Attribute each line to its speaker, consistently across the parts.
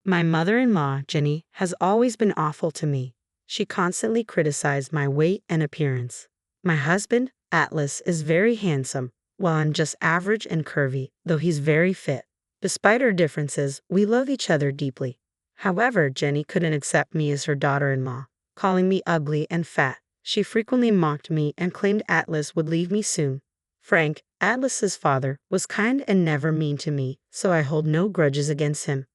Speaker 1: My mother-in-law, Jenny, has always been awful to me. She constantly criticized my weight and appearance. My husband, Atlas, is very handsome, while I'm just average and curvy, though he's very fit. Despite our differences, we love each other deeply. However, Jenny couldn't accept me as her daughter-in-law, calling me ugly and fat. She frequently mocked me and claimed Atlas would leave me soon. Frank, Atlas's father, was kind and never mean to me, so I hold no grudges against him.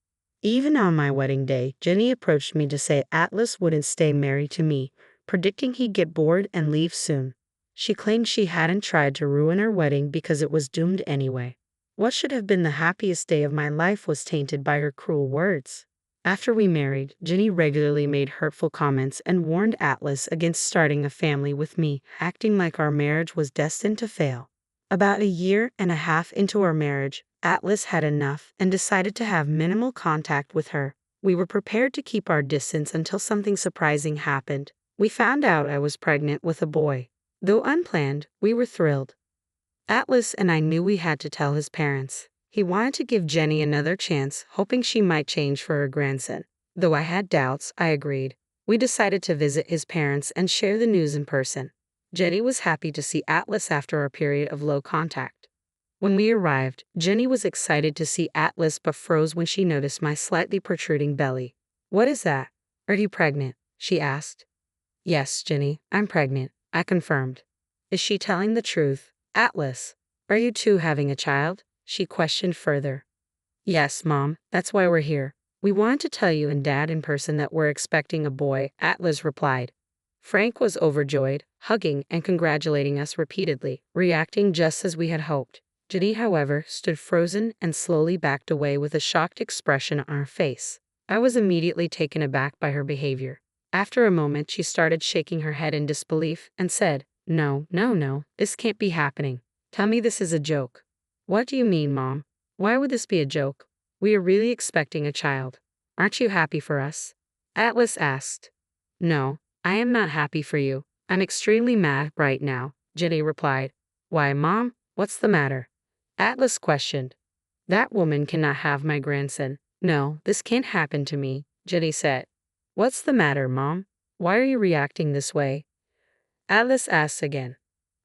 Speaker 1: Even on my wedding day, Jenny approached me to say Atlas wouldn't stay married to me, predicting he'd get bored and leave soon. She claimed she hadn't tried to ruin her wedding because it was doomed anyway. What should have been the happiest day of my life was tainted by her cruel words. After we married, Jenny regularly made hurtful comments and warned Atlas against starting a family with me, acting like our marriage was destined to fail. About a year and a half into our marriage, Atlas had enough and decided to have minimal contact with her. We were prepared to keep our distance until something surprising happened. We found out I was pregnant with a boy. Though unplanned, we were thrilled. Atlas and I knew we had to tell his parents. He wanted to give Jenny another chance, hoping she might change for her grandson. Though I had doubts, I agreed. We decided to visit his parents and share the news in person. Jenny was happy to see Atlas after a period of low contact. When we arrived, Jenny was excited to see Atlas but froze when she noticed my slightly protruding belly. "What is that? Are you pregnant?" she asked. "Yes, Jenny, I'm pregnant," I confirmed. "Is she telling the truth? Atlas, are you too having a child?" she questioned further. "Yes, Mom, that's why we're here. We wanted to tell you and Dad in person that we're expecting a boy," Atlas replied. Frank was overjoyed, hugging and congratulating us repeatedly, reacting just as we had hoped. Jenny, however, stood frozen and slowly backed away with a shocked expression on her face. I was immediately taken aback by her behavior. After a moment, she started shaking her head in disbelief and said, No, this can't be happening. Tell me this is a joke." "What do you mean, Mom? Why would this be a joke? We are really expecting a child. Aren't you happy for us?" Atlas asked. "No, I am not happy for you. I'm extremely mad right now," Jenny replied. "Why, Mom? What's the matter?" Atlas questioned. "That woman cannot have my grandson. No, this can't happen to me," Jenny said. "What's the matter, Mom? Why are you reacting this way?" Atlas asked again.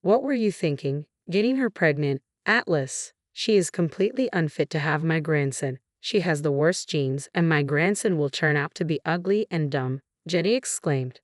Speaker 1: "What were you thinking? Getting her pregnant? Atlas, she is completely unfit to have my grandson. She has the worst genes, and my grandson will turn out to be ugly and dumb," Jenny exclaimed.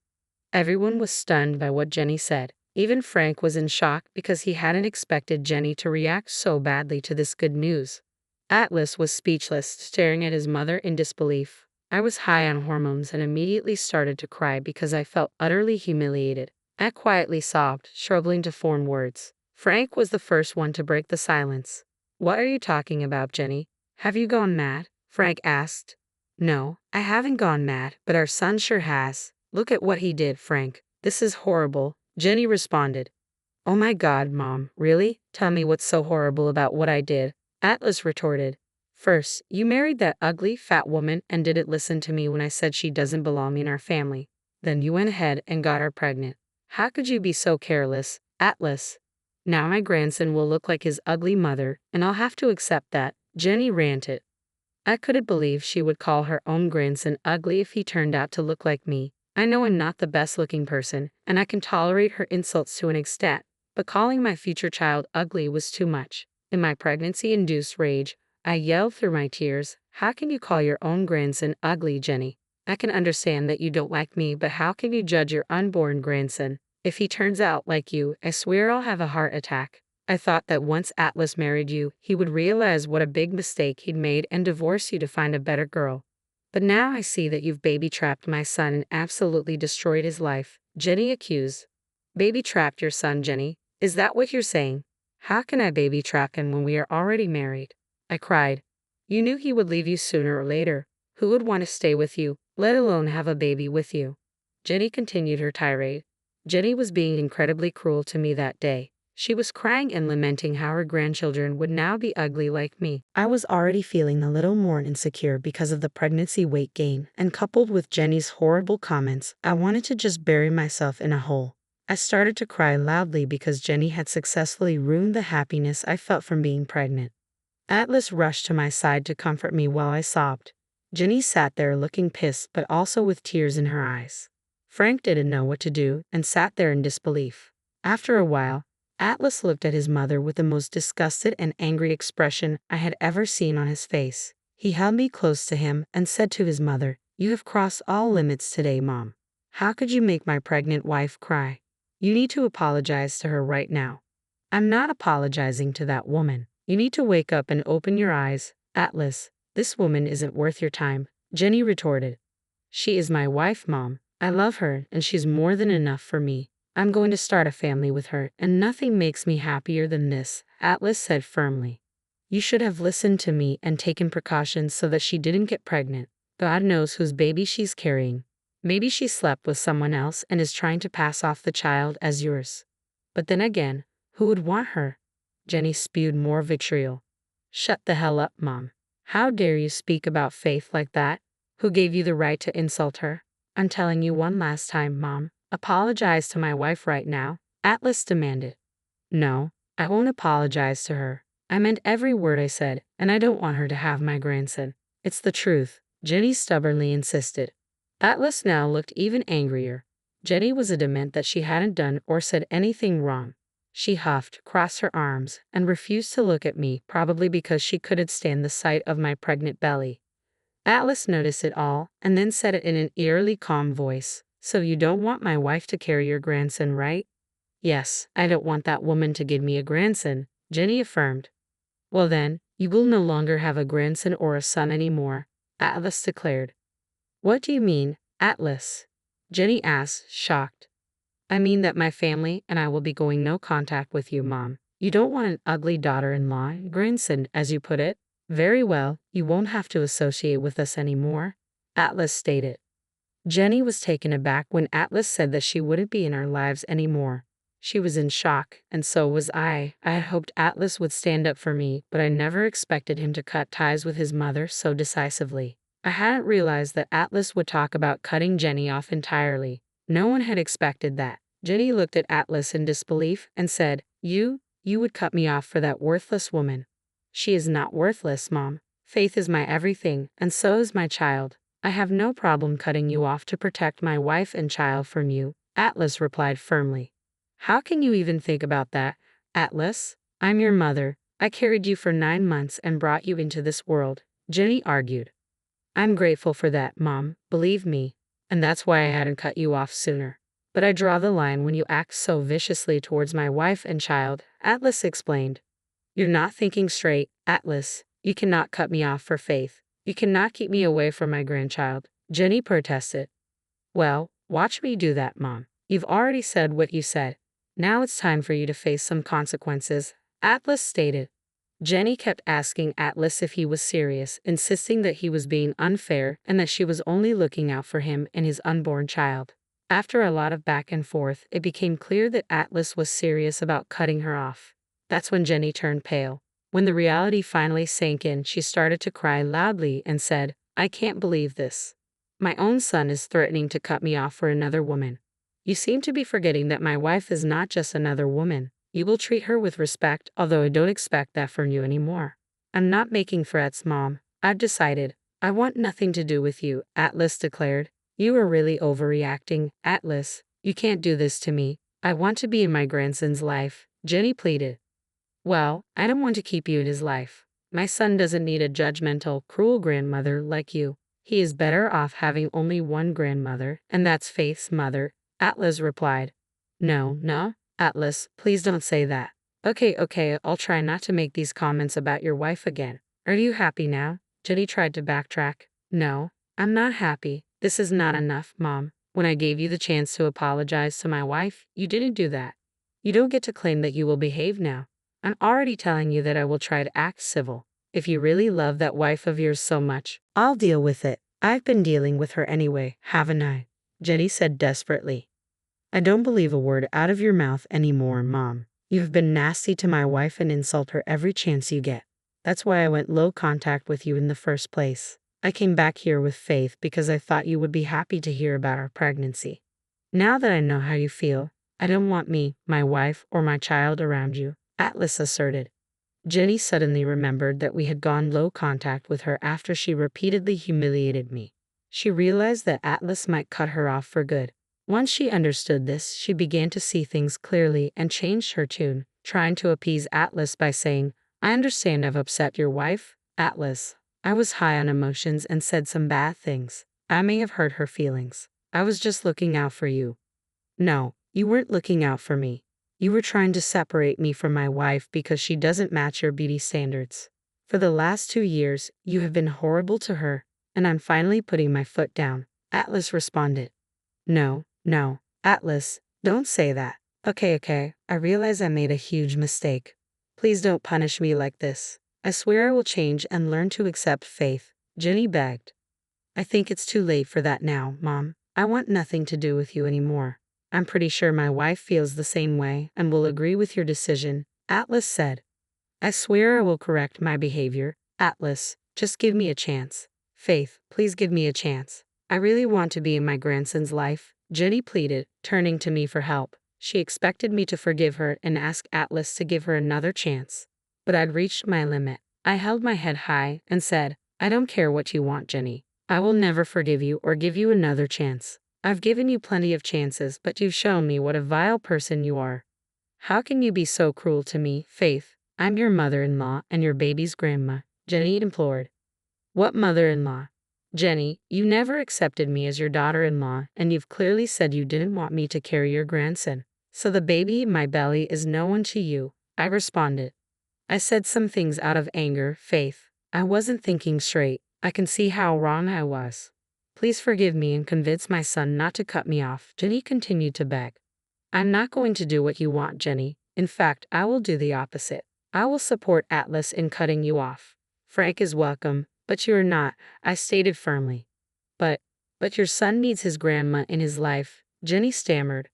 Speaker 1: Everyone was stunned by what Jenny said. Even Frank was in shock because he hadn't expected Jenny to react so badly to this good news. Atlas was speechless, staring at his mother in disbelief. I was high on hormones and immediately started to cry because I felt utterly humiliated. I quietly sobbed, struggling to form words. Frank was the first one to break the silence. "What are you talking about, Jenny? Have you gone mad?" Frank asked. "No, I haven't gone mad, but our son sure has. Look at what he did, Frank. This is horrible," Jenny responded. "Oh my God, Mom, really? Tell me what's so horrible about what I did," Atlas retorted. "First, you married that ugly, fat woman and didn't listen to me when I said she doesn't belong in our family. Then you went ahead and got her pregnant. How could you be so careless, Atlas? Now my grandson will look like his ugly mother, and I'll have to accept that," Jenny ranted. I couldn't believe she would call her own grandson ugly if he turned out to look like me. I know I'm not the best-looking person, and I can tolerate her insults to an extent, but calling my future child ugly was too much. In my pregnancy-induced rage, I yelled through my tears, "How can you call your own grandson ugly, Jenny? I can understand that you don't like me, but how can you judge your unborn grandson? If he turns out like you, I swear I'll have a heart attack." I thought that once Atlas married you, he would realize what a big mistake he'd made and divorce you to find a better girl. But now I see that you've baby-trapped my son and absolutely destroyed his life, Jenny accused. "Baby-trapped your son, Jenny? Is that what you're saying? How can I baby-trap him when we are already married?" I cried. "You knew he would leave you sooner or later. Who would want to stay with you, let alone have a baby with you?" Jenny continued her tirade. Jenny was being incredibly cruel to me that day. She was crying and lamenting how her grandchildren would now be ugly like me. I was already feeling a little more insecure because of the pregnancy weight gain, and coupled with Jenny's horrible comments, I wanted to just bury myself in a hole. I started to cry loudly because Jenny had successfully ruined the happiness I felt from being pregnant. Atlas rushed to my side to comfort me while I sobbed. Jenny sat there looking pissed but also with tears in her eyes. Frank didn't know what to do and sat there in disbelief. After a while, Atlas looked at his mother with the most disgusted and angry expression I had ever seen on his face. He held me close to him and said to his mother, "You have crossed all limits today, Mom. How could you make my pregnant wife cry? You need to apologize to her right now." "I'm not apologizing to that woman. You need to wake up and open your eyes, Atlas. This woman isn't worth your time," Jenny retorted. "She is my wife, Mom. I love her and she's more than enough for me. I'm going to start a family with her and nothing makes me happier than this," Atlas said firmly. "You should have listened to me and taken precautions so that she didn't get pregnant. God knows whose baby she's carrying. Maybe she slept with someone else and is trying to pass off the child as yours. But then again, who would want her?" Jenny spewed more vitriol. "Shut the hell up, Mom. How dare you speak about Faith like that? Who gave you the right to insult her? I'm telling you one last time, Mom. Apologize to my wife right now," Atlas demanded. "No, I won't apologize to her. I meant every word I said, and I don't want her to have my grandson. It's the truth," Jenny stubbornly insisted. Atlas now looked even angrier. Jenny was adamant that she hadn't done or said anything wrong. She huffed, crossed her arms, and refused to look at me, probably because she couldn't stand the sight of my pregnant belly. Atlas noticed it all, and then said it in an eerily calm voice. "So you don't want my wife to carry your grandson, right?" "Yes, I don't want that woman to give me a grandson," Jenny affirmed. "Well then, you will no longer have a grandson or a son anymore," Atlas declared. "What do you mean, Atlas?" Jenny asked, shocked. "I mean that my family and I will be going no contact with you, Mom. You don't want an ugly daughter-in-law, grandson, as you put it. Very well, you won't have to associate with us anymore," Atlas stated. Jenny was taken aback when Atlas said that she wouldn't be in our lives anymore. She was in shock, and so was I. I had hoped Atlas would stand up for me, but I never expected him to cut ties with his mother so decisively. I hadn't realized that Atlas would talk about cutting Jenny off entirely. No one had expected that. Jenny looked at Atlas in disbelief and said, You would cut me off for that worthless woman." "She is not worthless, Mom. Faith is my everything, and so is my child. I have no problem cutting you off to protect my wife and child from you," Atlas replied firmly. "How can you even think about that, Atlas? I'm your mother. I carried you for 9 months and brought you into this world," Jenny argued. "I'm grateful for that, Mom, believe me, and that's why I hadn't cut you off sooner. But I draw the line when you act so viciously towards my wife and child," Atlas explained. "You're not thinking straight, Atlas. You cannot cut me off for Faith. You cannot keep me away from my grandchild," Jenny protested. "Well, watch me do that, Mom. You've already said what you said. Now it's time for you to face some consequences," Atlas stated. Jenny kept asking Atlas if he was serious, insisting that he was being unfair and that she was only looking out for him and his unborn child. After a lot of back and forth, it became clear that Atlas was serious about cutting her off. That's when Jenny turned pale. When the reality finally sank in, she started to cry loudly and said, "I can't believe this. My own son is threatening to cut me off for another woman. You seem to be forgetting that my wife is not just another woman. You will treat her with respect, although I don't expect that from you anymore." "I'm not making threats, Mom. I've decided. I want nothing to do with you," Atlas declared. "You are really overreacting, Atlas. You can't do this to me. I want to be in my grandson's life," Jenny pleaded. "Well, I don't want to keep you in his life. My son doesn't need a judgmental, cruel grandmother like you. He is better off having only one grandmother, and that's Faith's mother," Atlas replied. No, Atlas, please don't say that." Okay, I'll try not to make these comments about your wife again. Are you happy now?" Jenny tried to backtrack. "No, I'm not happy. This is not enough, Mom. When I gave you the chance to apologize to my wife, you didn't do that. You don't get to claim that you will behave now. I'm already telling you that I will try to act civil. If you really love that wife of yours so much, I'll deal with it. I've been dealing with her anyway, haven't I?" Jenny said desperately. "I don't believe a word out of your mouth anymore, Mom. You've been nasty to my wife and insult her every chance you get. That's why I went low contact with you in the first place. I came back here with Faith because I thought you would be happy to hear about our pregnancy. Now that I know how you feel, I don't want me, my wife, or my child around you," Atlas asserted. Jenny suddenly remembered that we had gone low contact with her after she repeatedly humiliated me. She realized that Atlas might cut her off for good. Once she understood this, she began to see things clearly and changed her tune, trying to appease Atlas by saying, "I understand I've upset your wife, Atlas. I was high on emotions and said some bad things. I may have hurt her feelings. I was just looking out for you." "No, you weren't looking out for me. You were trying to separate me from my wife because she doesn't match your beauty standards. For the last 2 years, you have been horrible to her, and I'm finally putting my foot down," Atlas responded. No, Atlas, don't say that. Okay, I realize I made a huge mistake. Please don't punish me like this. I swear I will change and learn to accept faith, Jenny begged. "I think it's too late for that now, Mom. I want nothing to do with you anymore. I'm pretty sure my wife feels the same way and will agree with your decision," Atlas said. "I swear I will correct my behavior, Atlas. Just give me a chance. Faith, please give me a chance. I really want to be in my grandson's life," Jenny pleaded, turning to me for help. She expected me to forgive her and ask Atlas to give her another chance. But I'd reached my limit. I held my head high and said, "I don't care what you want, Jenny. I will never forgive you or give you another chance. I've given you plenty of chances, but you've shown me what a vile person you are. How can you be so cruel to me, Faith? I'm your mother-in-law and your baby's grandma," Jenny implored. "What mother-in-law? Jenny, you never accepted me as your daughter-in-law, and you've clearly said you didn't want me to carry your grandson. So the baby in my belly is no one to you," I responded. "I said some things out of anger, Faith. I wasn't thinking straight. I can see how wrong I was. Please forgive me and convince my son not to cut me off," Jenny continued to beg. "I'm not going to do what you want, Jenny. In fact, I will do the opposite. I will support Atlas in cutting you off. Frank is welcome, but you are not," I stated firmly. But your son needs his grandma in his life," Jenny stammered.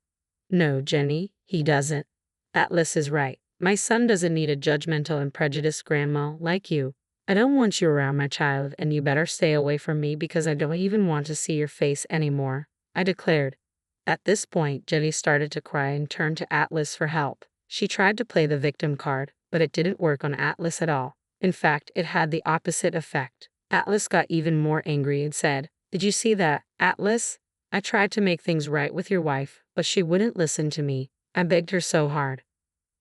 Speaker 1: "No, Jenny, he doesn't. Atlas is right. My son doesn't need a judgmental and prejudiced grandma like you. I don't want you around my child, and you better stay away from me because I don't even want to see your face anymore," I declared. At this point, Jenny started to cry and turned to Atlas for help. She tried to play the victim card, but it didn't work on Atlas at all. In fact, it had the opposite effect. Atlas got even more angry and said, "Did you see that, Atlas? I tried to make things right with your wife, but she wouldn't listen to me. I begged her so hard."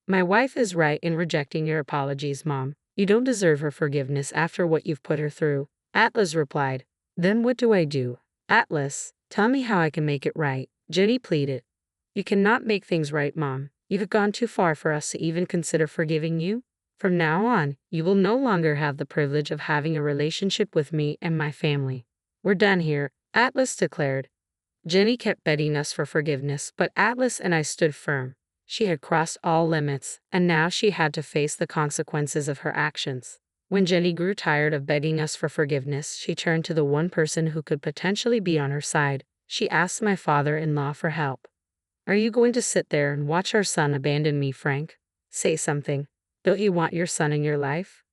Speaker 1: "My wife is right in rejecting your apologies, Mom. You don't deserve her forgiveness after what you've put her through," Atlas replied. "Then what do I do? Atlas, tell me how I can make it right," Jenny pleaded. "You cannot make things right, Mom. You've gone too far for us to even consider forgiving you. From now on, you will no longer have the privilege of having a relationship with me and my family. We're done here," Atlas declared. Jenny kept begging us for forgiveness, but Atlas and I stood firm. She had crossed all limits, and now she had to face the consequences of her actions. When Jenny grew tired of begging us for forgiveness, she turned to the one person who could potentially be on her side. She asked my father-in-law for help. "Are you going to sit there and watch our son abandon me, Frank? Say something. Don't you want your son in your life?"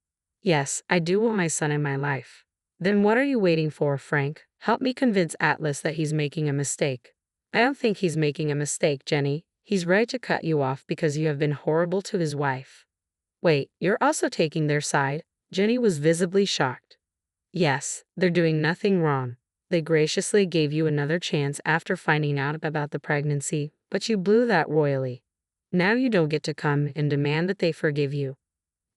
Speaker 1: "Yes, I do want my son in my life." "Then what are you waiting for, Frank? Help me convince Atlas that he's making a mistake." "I don't think he's making a mistake, Jenny. He's right to cut you off because you have been horrible to his wife." "Wait, you're also taking their side?" Jenny was visibly shocked. "Yes, they're doing nothing wrong. They graciously gave you another chance after finding out about the pregnancy, but you blew that royally. Now you don't get to come and demand that they forgive you."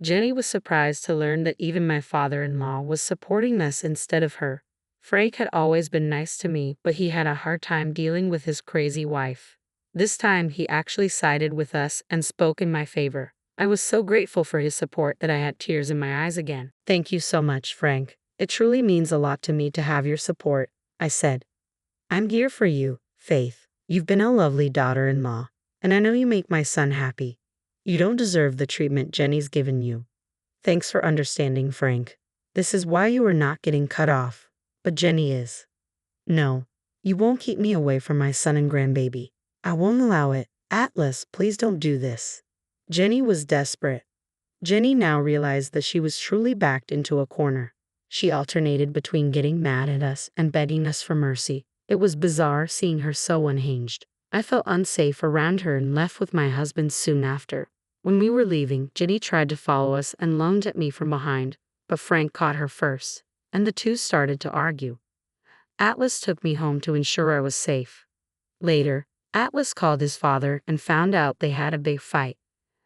Speaker 1: Jenny was surprised to learn that even my father-in-law was supporting us instead of her. Frank had always been nice to me, but he had a hard time dealing with his crazy wife. This time he actually sided with us and spoke in my favor. I was so grateful for his support that I had tears in my eyes again. "Thank you so much, Frank. It truly means a lot to me to have your support," I said. "I'm here for you, Faith. You've been a lovely daughter-in-law, and I know you make my son happy. You don't deserve the treatment Jenny's given you. Thanks for understanding, Frank. This is why you are not getting cut off, but Jenny is. No, you won't keep me away from my son and grandbaby. I won't allow it. Atlas, please don't do this." Jenny was desperate. Jenny now realized that she was truly backed into a corner. She alternated between getting mad at us and begging us for mercy. It was bizarre seeing her so unhinged. I felt unsafe around her and left with my husband soon after. When we were leaving, Jenny tried to follow us and lunged at me from behind, but Frank caught her first, and the two started to argue. Atlas took me home to ensure I was safe. Later, Atlas called his father and found out they had a big fight.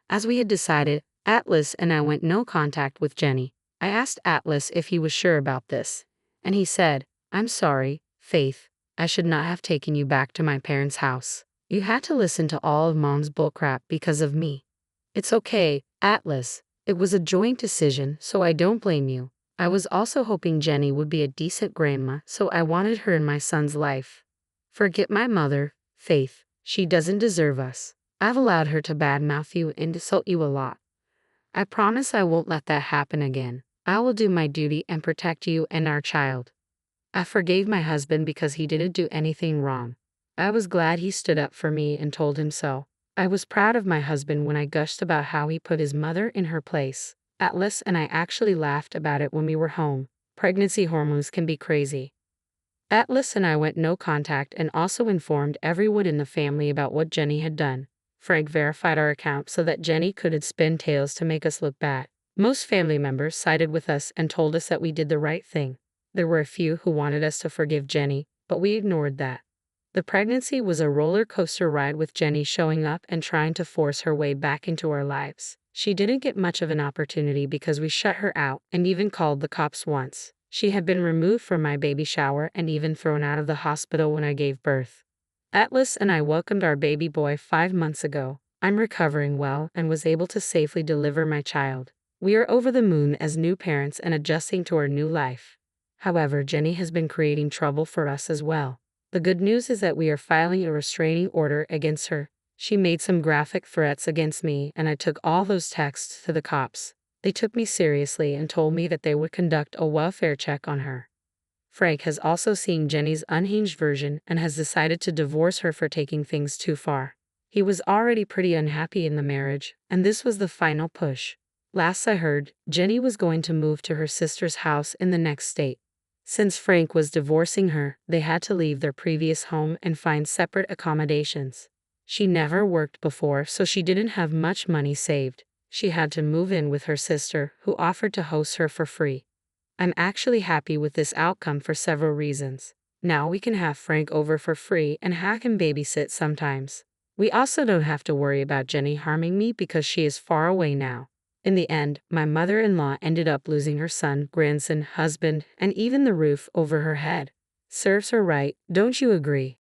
Speaker 1: As we had decided, Atlas and I went no contact with Jenny. I asked Atlas if he was sure about this, and he said, "I'm sorry, Faith. I should not have taken you back to my parents' house. You had to listen to all of Mom's bullcrap because of me." "It's okay, Atlas. It was a joint decision, so I don't blame you. I was also hoping Jenny would be a decent grandma, so I wanted her in my son's life. Forget my mother, Faith. She doesn't deserve us. I've allowed her to badmouth you and insult you a lot. I promise I won't let that happen again. I will do my duty and protect you and our child." I forgave my husband because he didn't do anything wrong. I was glad he stood up for me and told him so. I was proud of my husband when I gushed about how he put his mother in her place. Atlas and I actually laughed about it when we were home. Pregnancy hormones can be crazy. Atlas and I went no contact and also informed everyone in the family about what Jenny had done. Frank verified our account so that Jenny couldn't spin tales to make us look bad. Most family members sided with us and told us that we did the right thing. There were a few who wanted us to forgive Jenny, but we ignored that. The pregnancy was a roller coaster ride with Jenny showing up and trying to force her way back into our lives. She didn't get much of an opportunity because we shut her out and even called the cops once. She had been removed from my baby shower and even thrown out of the hospital when I gave birth. Atlas and I welcomed our baby boy 5 months ago. I'm recovering well and was able to safely deliver my child. We are over the moon as new parents and adjusting to our new life. However, Jenny has been creating trouble for us as well. The good news is that we are filing a restraining order against her. She made some graphic threats against me, and I took all those texts to the cops. They took me seriously and told me that they would conduct a welfare check on her. Frank has also seen Jenny's unhinged version and has decided to divorce her for taking things too far. He was already pretty unhappy in the marriage, and this was the final push. Last I heard, Jenny was going to move to her sister's house in the next state. Since Frank was divorcing her, they had to leave their previous home and find separate accommodations. She never worked before, so she didn't have much money saved. She had to move in with her sister, who offered to host her for free. I'm actually happy with this outcome for several reasons. Now we can have Frank over for free and have him babysit sometimes. We also don't have to worry about Jenny harming me because she is far away now. In the end, my mother-in-law ended up losing her son, grandson, husband, and even the roof over her head. Serves her right, don't you agree?